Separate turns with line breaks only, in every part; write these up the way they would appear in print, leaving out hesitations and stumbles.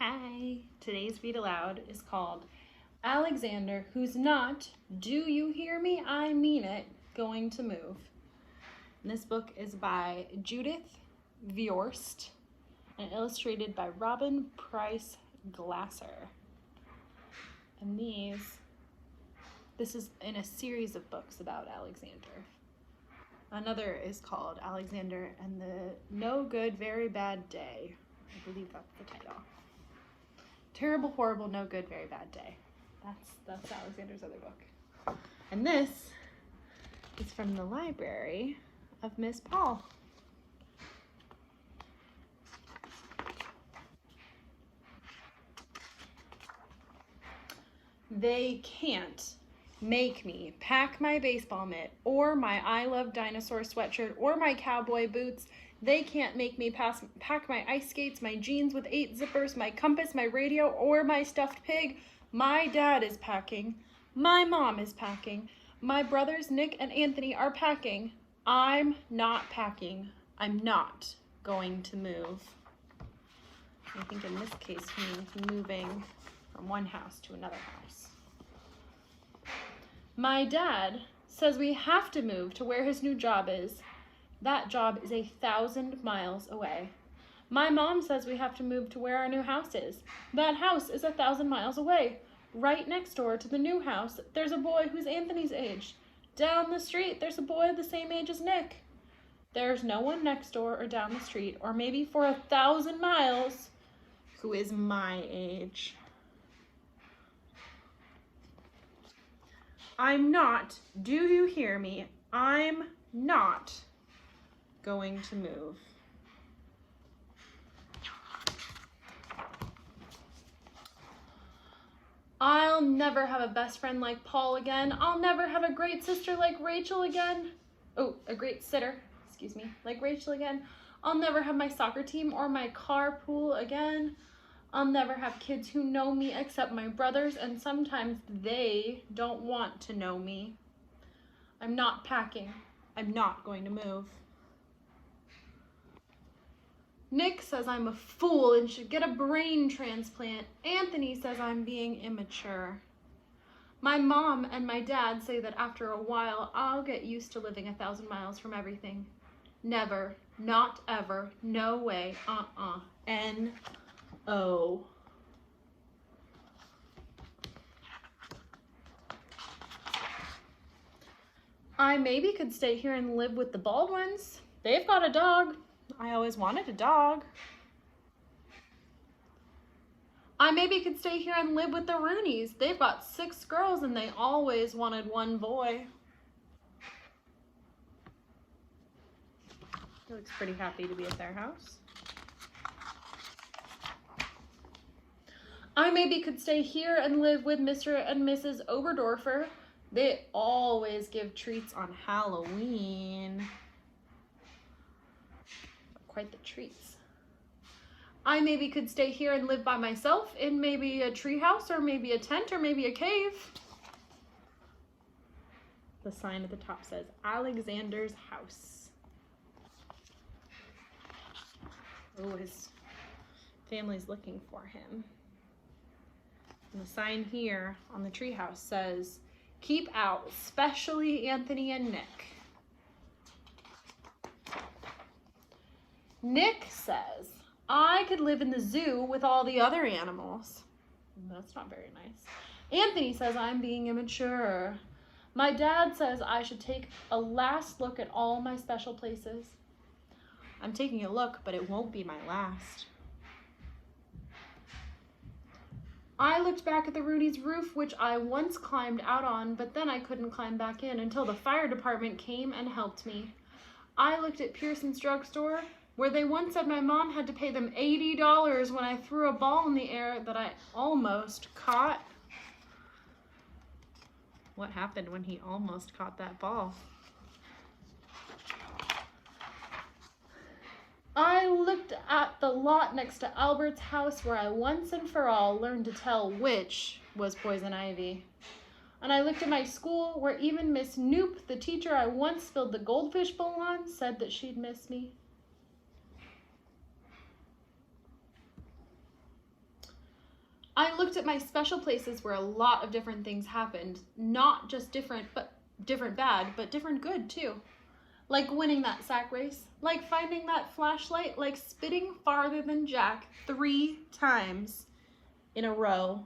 Hi! Today's read aloud is called Alexander, who's not, do you hear me? I mean it, going to move. And this book is by Judith Viorst and illustrated by Robin Price Glasser. And this is in a series of books about Alexander. Another is called Alexander and the No Good, Very Bad Day. I believe that's the title. Terrible, horrible, no good, very bad day. That's Alexander's other book. And this is from the library of Miss Paul. They can't make me pack my baseball mitt or my I Love Dinosaur sweatshirt or my cowboy boots. They can't make me pack my ice skates, my jeans with 8 zippers, my compass, my radio, or my stuffed pig. My dad is packing. My mom is packing. My brothers Nick and Anthony are packing. I'm not packing. I'm not going to move. I think in this case he means moving from one house to another house. My dad says we have to move to where his new job is. That job is 1,000 miles away. My mom says we have to move to where our new house is. That house is 1,000 miles away. Right next door to the new house, there's a boy who's Anthony's age. Down the street, there's a boy the same age as Nick. There's no one next door or down the street, or maybe for 1,000 miles, who is my age. I'm not, do you hear me? I'm not going to move. I'll never have a best friend like Paul again. I'll never have a great sister like Rachel again. Oh, a great sitter, excuse me, like Rachel again. I'll never have my soccer team or my carpool again. I'll never have kids who know me except my brothers, and sometimes they don't want to know me. I'm not packing. I'm not going to move. Nick says I'm a fool and should get a brain transplant. Anthony says I'm being immature. My mom and my dad say that after a while, I'll get used to living 1,000 miles from everything. Never, not ever, no way, N-O. I maybe could stay here and live with the Baldwins. They've got a dog. I always wanted a dog. I maybe could stay here and live with the Rooneys. They've got 6 girls and they always wanted one boy. He looks pretty happy to be at their house. I maybe could stay here and live with Mr. and Mrs. Oberdorfer. They always give treats on Halloween. Quite the treats. I maybe could stay here and live by myself in maybe a treehouse or maybe a tent or maybe a cave. The sign at the top says Alexander's house. Oh, his family's looking for him. And the sign here on the treehouse says, keep out, especially Anthony and Nick. Nick says, I could live in the zoo with all the other animals. That's not very nice. Anthony says I'm being immature. My dad says I should take a last look at all my special places. I'm taking a look, but it won't be my last. I looked back at the Rooney's roof, which I once climbed out on, but then I couldn't climb back in until the fire department came and helped me. I looked at Pearson's drugstore, where they once said my mom had to pay them $80 when I threw a ball in the air that I almost caught. What happened when he almost caught that ball? I looked at the lot next to Albert's house where I once and for all learned to tell which was poison ivy. And I looked at my school where even Miss Noop, the teacher I once spilled the goldfish bowl on, said that she'd miss me. I looked at my special places where a lot of different things happened. Not just different bad, but different good too. Like winning that sack race, like finding that flashlight, like spitting farther than Jack 3 times in a row.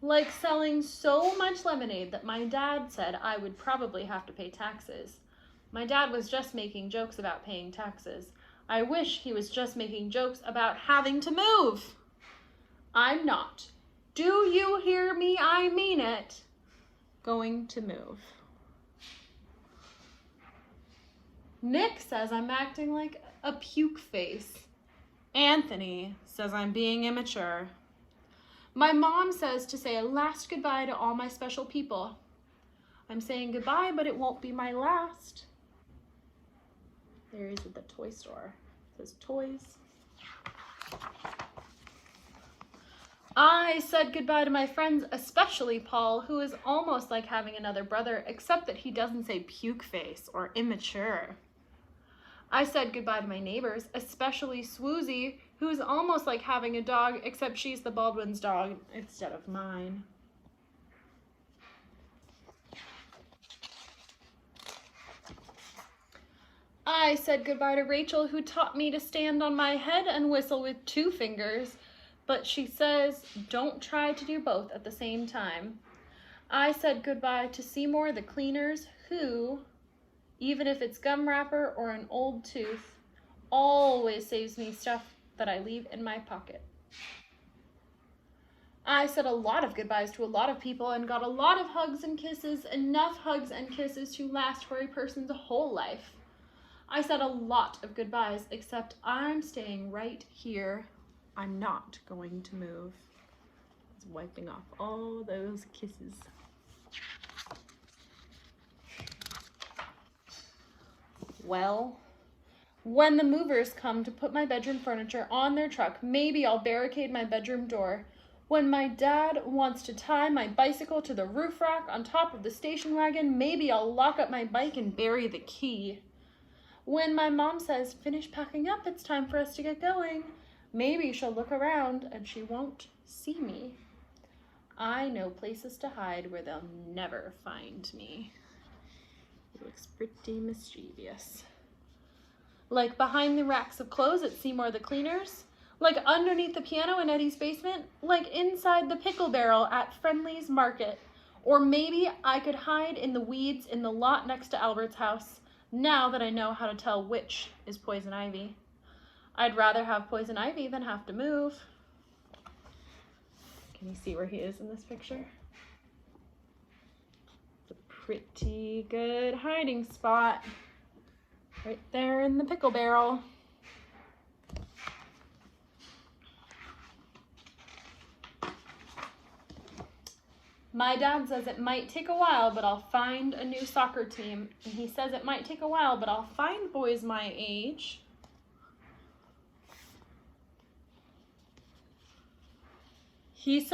Like selling so much lemonade that my dad said I would probably have to pay taxes. My dad was just making jokes about paying taxes. I wish he was just making jokes about having to move. I'm not. Do you hear me? I mean it. Going to move. Nick says I'm acting like a puke face. Anthony says I'm being immature. My mom says to say a last goodbye to all my special people. I'm saying goodbye, but it won't be my last. There he is at the toy store. It says toys. I said goodbye to my friends, especially Paul, who is almost like having another brother, except that he doesn't say puke face or immature. I said goodbye to my neighbors, especially Swoozy, who's almost like having a dog, except she's the Baldwin's dog instead of mine. I said goodbye to Rachel, who taught me to stand on my head and whistle with 2 fingers, but she says don't try to do both at the same time. I said goodbye to Seymour the cleaners, who, even if it's gum wrapper or an old tooth, always saves me stuff that I leave in my pocket. I said a lot of goodbyes to a lot of people and got a lot of hugs and kisses, enough hugs and kisses to last for a person's whole life. I said a lot of goodbyes, except I'm staying right here. I'm not going to move. It's wiping off all those kisses. Well, when the movers come to put my bedroom furniture on their truck, maybe I'll barricade my bedroom door. When my dad wants to tie my bicycle to the roof rack on top of the station wagon, maybe I'll lock up my bike and bury the key. When my mom says, finish packing up, it's time for us to get going, maybe she'll look around and she won't see me. I know places to hide where they'll never find me. He looks pretty mischievous. Like behind the racks of clothes at Seymour the cleaners, like underneath the piano in Eddie's basement, like inside the pickle barrel at Friendly's Market. Or maybe I could hide in the weeds in the lot next to Albert's house, now that I know how to tell which is poison ivy. I'd rather have poison ivy than have to move. Can you see where he is in this picture? It's a pretty good hiding spot. Right there in the pickle barrel. My dad says it might take a while, but I'll find a new soccer team. And he says it might take a while, but I'll find boys my age. He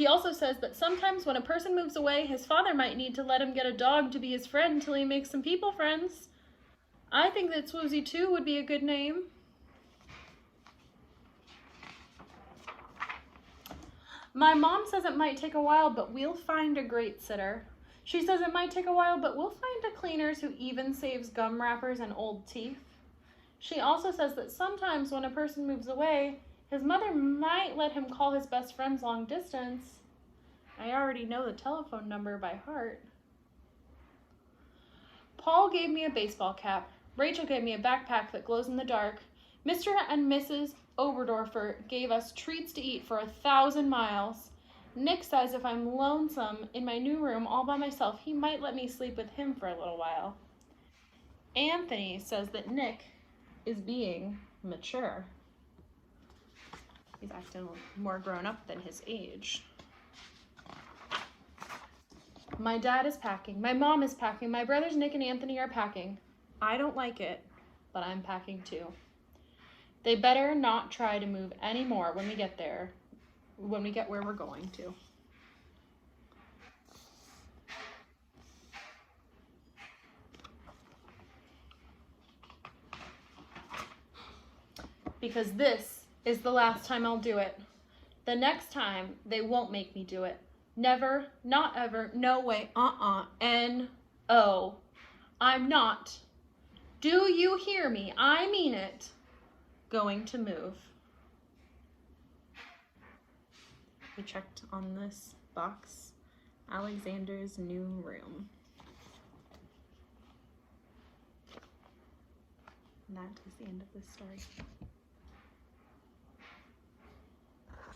also says that sometimes when a person moves away, his father might need to let him get a dog to be his friend until he makes some people friends. I think that Swoozy 2 would be a good name. My mom says it might take a while, but we'll find a great sitter. She says it might take a while, but we'll find a cleaners who even saves gum wrappers and old teeth. She also says that sometimes when a person moves away, his mother might let him call his best friends long distance. I already know the telephone number by heart. Paul gave me a baseball cap. Rachel gave me a backpack that glows in the dark. Mr. and Mrs. Oberdorfer gave us treats to eat for 1,000 miles. Nick says if I'm lonesome in my new room all by myself, he might let me sleep with him for a little while. Anthony says that Nick is being mature. He's acting more grown up than his age. My dad is packing. My mom is packing. My brothers Nick and Anthony are packing. I don't like it, but I'm packing too. They better not try to move anymore when we get there, when we get where we're going to. because this is the last time I'll do it. The next time, they won't make me do it. Never, not ever, no way, N-O. I'm not. Do you hear me? I mean it. Going to move. We checked on this box. Alexander's new room. And that is the end of this story.